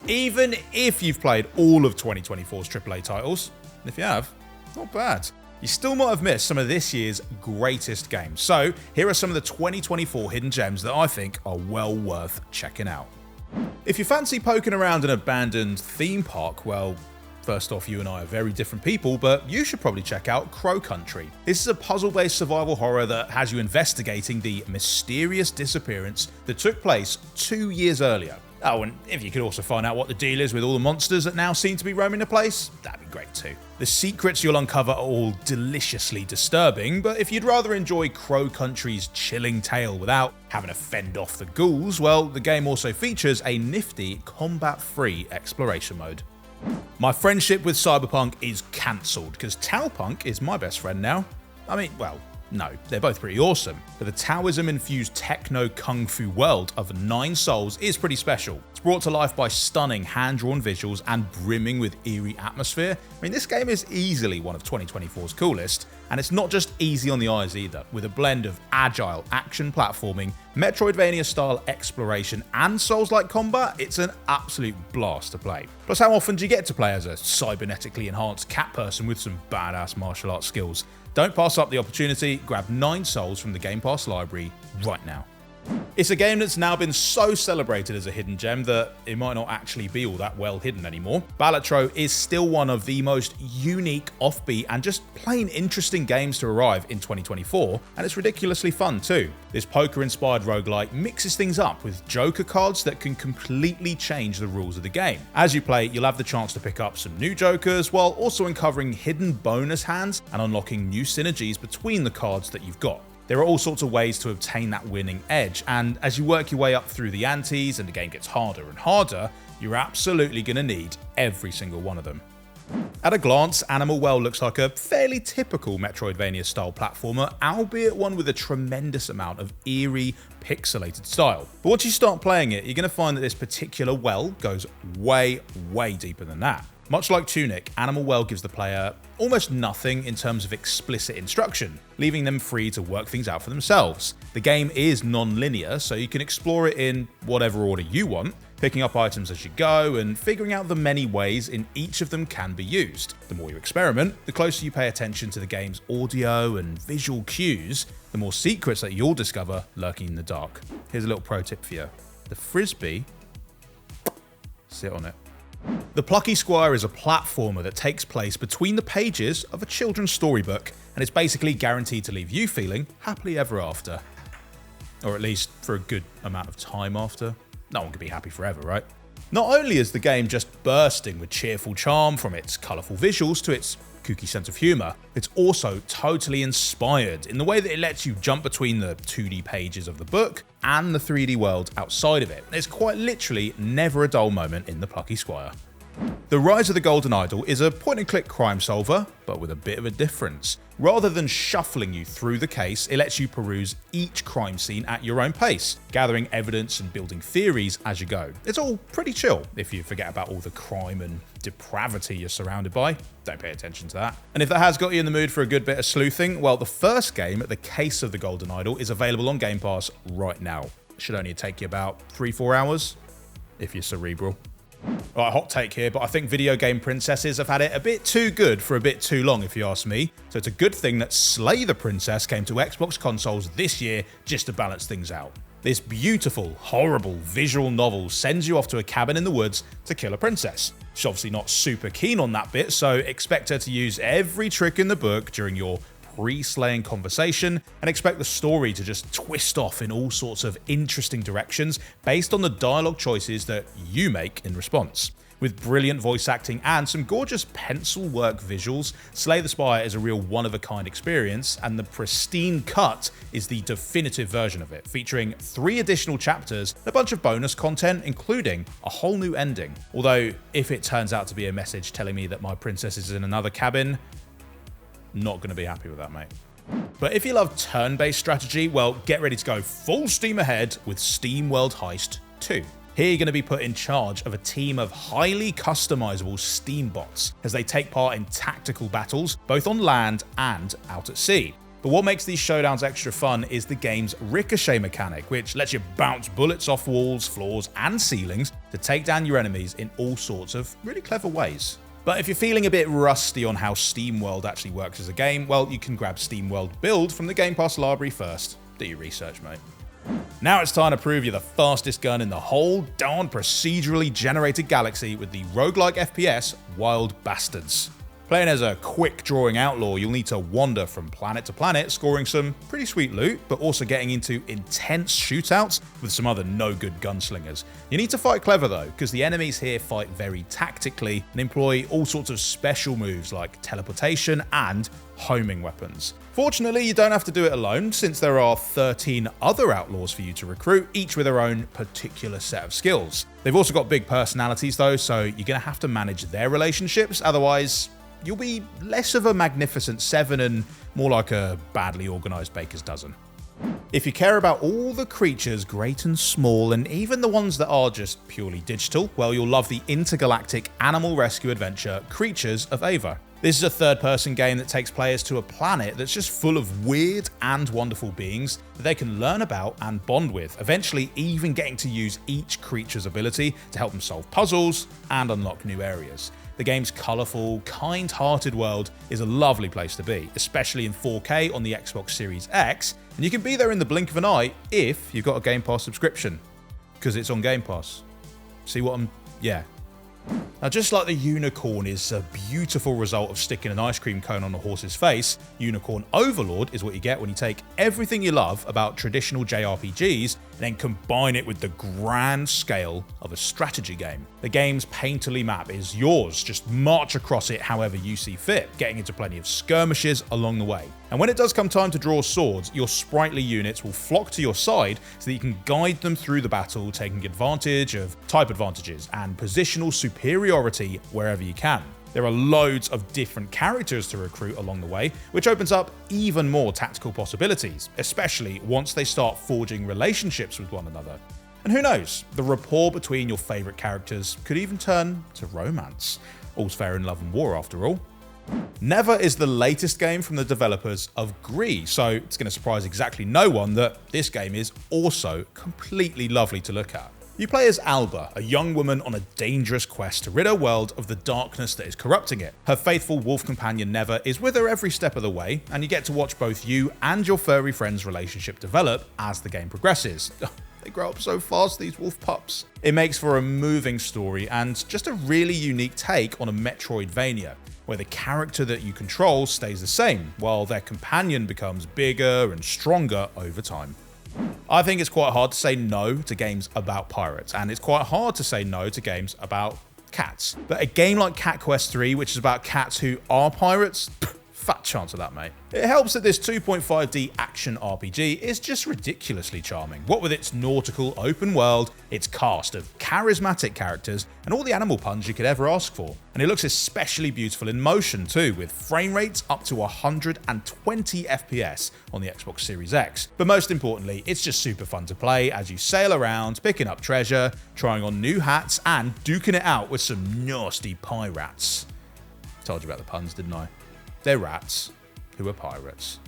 even if you've played all of 2024's AAA titles. And if you have, not bad. You still might have missed some of this year's greatest games. So here are some of the 2024 hidden gems that I think are well worth checking out. If you fancy poking around an abandoned theme park, well, first off, you and I are very different people, but you should probably check out Crow Country. This is a puzzle-based survival horror that has you investigating the mysterious disappearance that took place 2 years earlier. Oh, and if you could also find out what the deal is with all the monsters that now seem to be roaming the place, that'd be great too. The secrets you'll uncover are all deliciously disturbing, but if you'd rather enjoy Crow Country's chilling tale without having to fend off the ghouls, well, the game also features a nifty combat-free exploration mode. My friendship with Cyberpunk is cancelled because Taopunk is my best friend now. I mean, well, no, they're both pretty awesome, but the Taoism-infused techno kung fu world of 9 Souls is pretty special. It's brought to life by stunning hand-drawn visuals and brimming with eerie atmosphere. I mean, this game is easily one of 2024's coolest, and it's not just easy on the eyes either. With a blend of agile action platforming, Metroidvania-style exploration, and Souls-like combat, it's an absolute blast to play. Plus, how often do you get to play as a cybernetically enhanced cat person with some badass martial arts skills? Don't pass up the opportunity, grab 9 Souls from the Game Pass library right now. It's a game that's now been so celebrated as a hidden gem that it might not actually be all that well hidden anymore. Balatro is still one of the most unique, offbeat, and just plain interesting games to arrive in 2024, and it's ridiculously fun too. This poker-inspired roguelike mixes things up with Joker cards that can completely change the rules of the game. As you play, you'll have the chance to pick up some new Jokers, while also uncovering hidden bonus hands and unlocking new synergies between the cards that you've got. There are all sorts of ways to obtain that winning edge, and as you work your way up through the antes and the game gets harder and harder, you're absolutely going to need every single one of them. At a glance, Animal Well looks like a fairly typical Metroidvania-style platformer, albeit one with a tremendous amount of eerie, pixelated style. But once you start playing it, you're going to find that this particular well goes way, way deeper than that. Much like Tunic, Animal Well gives the player almost nothing in terms of explicit instruction, leaving them free to work things out for themselves. The game is non-linear, so you can explore it in whatever order you want, picking up items as you go and figuring out the many ways in each of them can be used. The more you experiment, the closer you pay attention to the game's audio and visual cues, the more secrets that you'll discover lurking in the dark. Here's a little pro tip for you. The frisbee, sit on it. The Plucky Squire is a platformer that takes place between the pages of a children's storybook, and it's basically guaranteed to leave you feeling happily ever after. Or at least for a good amount of time after. No one can be happy forever, right? Not only is the game just bursting with cheerful charm from its colourful visuals to its kooky sense of humour, it's also totally inspired in the way that it lets you jump between the 2D pages of the book and the 3D world outside of it. There's quite literally never a dull moment in the Plucky Squire. The Rise of the Golden Idol is a point-and-click crime solver, but with a bit of a difference. Rather than shuffling you through the case, it lets you peruse each crime scene at your own pace, gathering evidence and building theories as you go. It's all pretty chill if you forget about all the crime and depravity you're surrounded by. Don't pay attention to that. And if that has got you in the mood for a good bit of sleuthing, well, the first game, The Case of the Golden Idol, is available on Game Pass right now. It should only take you about 3-4 hours, if you're cerebral. Right, hot take here, but I think video game princesses have had it a bit too good for a bit too long, if you ask me. So it's a good thing that Slay the Princess came to Xbox consoles this year just to balance things out. This beautiful, horrible visual novel sends you off to a cabin in the woods to kill a princess. She's obviously not super keen on that bit, so expect her to use every trick in the book during your pre-slaying conversation, and expect the story to just twist off in all sorts of interesting directions based on the dialogue choices that you make in response. With brilliant voice acting and some gorgeous pencil work visuals, Slay the Spire is a real one-of-a-kind experience, and the pristine cut is the definitive version of it, featuring 3 additional chapters and a bunch of bonus content, including a whole new ending. Although, if it turns out to be a message telling me that my princess is in another cabin, not going to be happy with that, mate. But if you love turn-based strategy, well, get ready to go full steam ahead with Steam World Heist 2. Here you're going to be put in charge of a team of highly customizable Steam bots as they take part in tactical battles both on land and out at sea. But what makes these showdowns extra fun is the game's ricochet mechanic, which lets you bounce bullets off walls, floors, and ceilings to take down your enemies in all sorts of really clever ways. But if you're feeling a bit rusty on how SteamWorld actually works as a game, well, you can grab SteamWorld Build from the Game Pass library first. Do your research, mate. Now it's time to prove you're the fastest gun in the whole darn procedurally generated galaxy with the roguelike FPS Wild Bastards. Playing as a quick drawing outlaw, you'll need to wander from planet to planet, scoring some pretty sweet loot, but also getting into intense shootouts with some other no-good gunslingers. You need to fight clever though, because the enemies here fight very tactically and employ all sorts of special moves like teleportation and homing weapons. Fortunately, you don't have to do it alone, since there are 13 other outlaws for you to recruit, each with their own particular set of skills. They've also got big personalities though, so you're going to have to manage their relationships, otherwise you'll be less of a magnificent seven and more like a badly organised baker's dozen. If you care about all the creatures, great and small, and even the ones that are just purely digital, well, you'll love the intergalactic animal rescue adventure Creatures of Ava. This is a third-person game that takes players to a planet that's just full of weird and wonderful beings that they can learn about and bond with, eventually even getting to use each creature's ability to help them solve puzzles and unlock new areas. The game's colourful, kind-hearted world is a lovely place to be, especially in 4K on the Xbox Series X, and you can be there in the blink of an eye if you've got a Game Pass subscription, because it's on Game Pass. See what I'm... yeah. Now, just like the unicorn is a beautiful result of sticking an ice cream cone on a horse's face, Unicorn Overlord is what you get when you take everything you love about traditional JRPGs and then combine it with the grand scale of a strategy game. The game's painterly map is yours, just march across it however you see fit, getting into plenty of skirmishes along the way. And when it does come time to draw swords, your sprightly units will flock to your side so that you can guide them through the battle, taking advantage of type advantages and positional superiority wherever you can. There are loads of different characters to recruit along the way, which opens up even more tactical possibilities, especially once they start forging relationships with one another. And who knows, the rapport between your favourite characters could even turn to romance. All's fair in love and war after all. Never is the latest game from the developers of Gree, so it's going to surprise exactly no one that this game is also completely lovely to look at. You play as Alba, a young woman on a dangerous quest to rid her world of the darkness that is corrupting it. Her faithful wolf companion Never is with her every step of the way, and you get to watch both you and your furry friend's relationship develop as the game progresses. They grow up so fast, these wolf pups. It makes for a moving story and just a really unique take on a Metroidvania, where the character that you control stays the same, while their companion becomes bigger and stronger over time. I think it's quite hard to say no to games about pirates, and it's quite hard to say no to games about cats. But a game like Cat Quest 3, which is about cats who are pirates, fat chance of that, mate. It helps that this 2.5D action RPG is just ridiculously charming, what with its nautical open world, its cast of charismatic characters, and all the animal puns you could ever ask for. And it looks especially beautiful in motion too, with frame rates up to 120 FPS on the Xbox Series X. But most importantly, it's just super fun to play as you sail around, picking up treasure, trying on new hats, and duking it out with some nasty pirates. Told you about the puns, didn't I? They're rats who are pirates.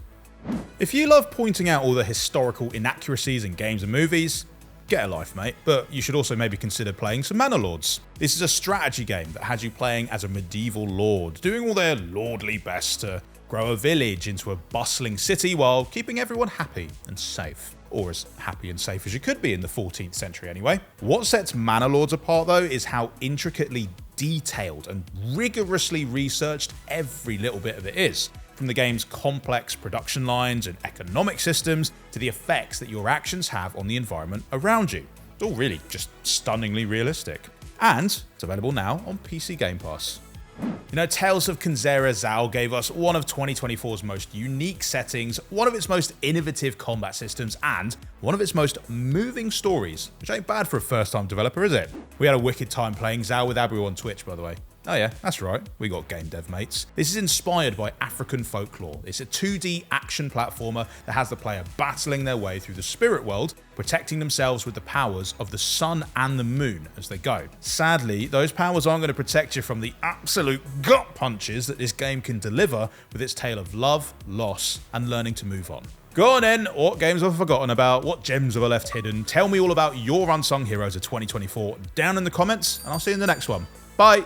If you love pointing out all the historical inaccuracies in games and movies, get a life, mate, but you should also maybe consider playing some Manor Lords. This is a strategy game that has you playing as a medieval lord, doing all their lordly best to grow a village into a bustling city while keeping everyone happy and safe. Or as happy and safe as you could be in the 14th century anyway. What sets Manor Lords apart though is how intricately detailed and rigorously researched every little bit of it is. From the game's complex production lines and economic systems to the effects that your actions have on the environment around you. It's all really just stunningly realistic. And it's available now on PC Game Pass. You know, Tales of Kenzera Zao gave us one of 2024's most unique settings, one of its most innovative combat systems, and one of its most moving stories, which ain't bad for a first-time developer, is it? We had a wicked time playing Zao with Abu on Twitch, by the way. Oh yeah, that's right, we got game dev mates. This is inspired by African folklore. It's a 2D action platformer that has the player battling their way through the spirit world, protecting themselves with the powers of the sun and the moon as they go. Sadly, those powers aren't going to protect you from the absolute gut punches that this game can deliver with its tale of love, loss, and learning to move on. Go on then, what games have I forgotten about? What gems have I left hidden? Tell me all about your unsung heroes of 2024 down in the comments, and I'll see you in the next one. Bye!